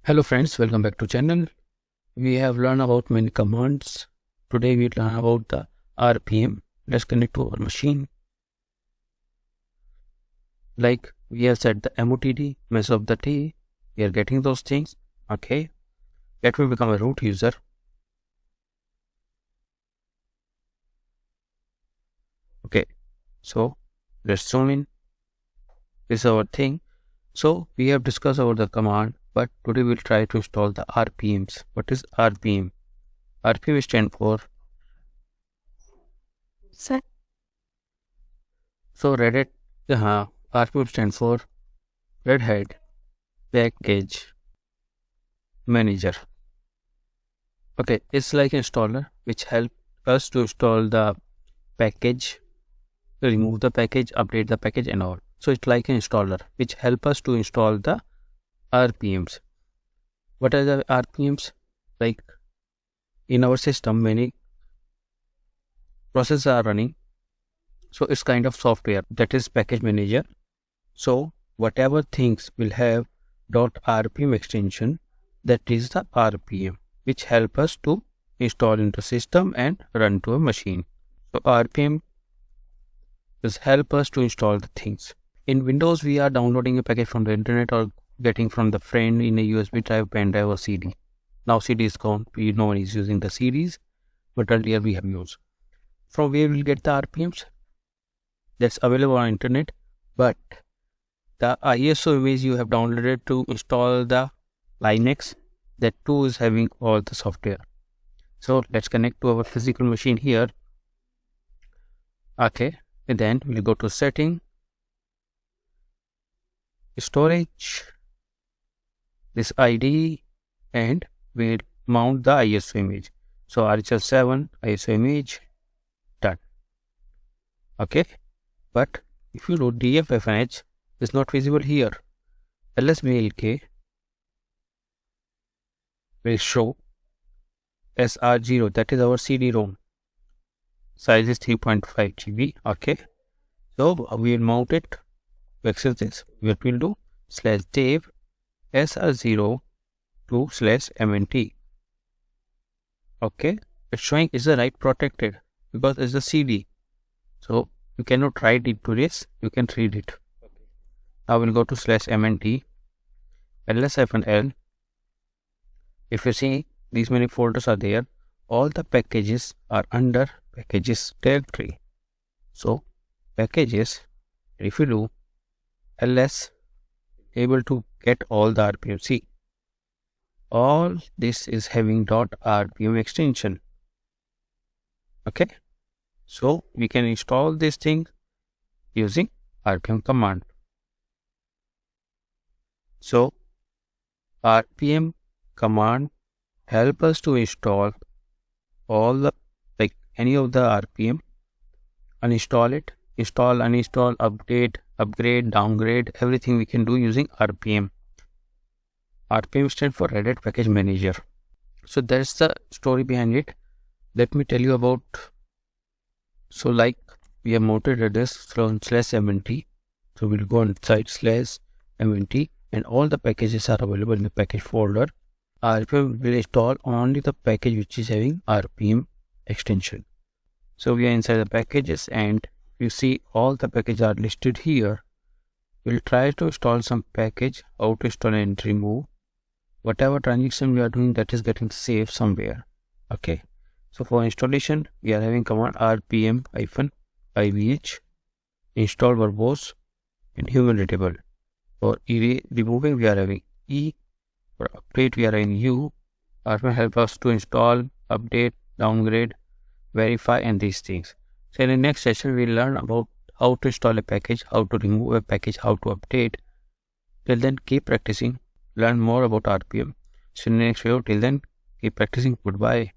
Hello friends, welcome back to channel. We have learned about many commands. Today we learn about the RPM. Let's connect to our machine. Like we have set the MOTD, mess of the T. We are getting those things. Okay. Let me become a root user. Okay. So let's zoom in. This is our thing. So we have discussed about the command, but today we'll try to install the RPMs. What is RPM? RPM stands for Sir, Redhat. RPM stands for Red Hat Package Manager. Okay, it's like installer which help us to install the package, remove the package, update the package and all. So it's like an installer which help us to install the RPMs. What are the RPMs? Like in our system, many processes are running. So it's kind of software that is package manager. So whatever things will have .rpm extension, that is the RPM, which help us to install into system and run to a machine. So RPM is help us to install the things. In Windows, we are downloading a package from the internet or getting from the friend in a USB drive, pen drive or CD. Now CD is gone. No one is using the CDs, but earlier we have used. From where we'll get the RPMs? That's available on internet, but the ISO image you have downloaded to install the Linux, that too is having all the software. So let's connect to our physical machine here. Okay, and then we'll go to setting, storage, this ID, and we'll mount the ISO image. So RHL7 ISO image, done. Okay, but if you do DFFNH, it's not visible here. LSBLK will show SR0, that is our CD-ROM. Size is 3.5 GB. Okay, so we will mount it to access this. What we'll do, /dev SR0 to /mnt. Okay, it's showing is the write protected because it's a CD. So you cannot write it to this, you can read it. Now we'll go to /mnt, ls-l. If you see, these many folders are there. All the packages are under packages directory. So packages, if you do ls, able to get all the RPM. See, all this is having .rpm extension. Okay, so we can install this thing using RPM command. So RPM command help us to install all the, like any of the RPM, uninstall it, install, uninstall, update, upgrade, downgrade, everything we can do using RPM. RPM stands for Red Hat Package Manager. So that's the story behind it. Let me tell you about, so like we have mounted this from /mnt. So we'll go inside /mnt and all the packages are available in the package folder. RPM will install only the package which is having RPM extension. So we are inside the packages and you see all the packages are listed here. We'll try to install some package, how to install and remove. Whatever transaction we are doing, that is getting saved somewhere. Okay, so for installation we are having command rpm-ivh install verbose and human readable. For removing we are having E. For update we are having U. RPM help us to install, update, downgrade, verify and these things. So in the next session we'll learn about how to install a package, how to remove a package, how to update. Till then keep practicing, learn more about RPM. See you in the next video. Till then keep practicing. Goodbye.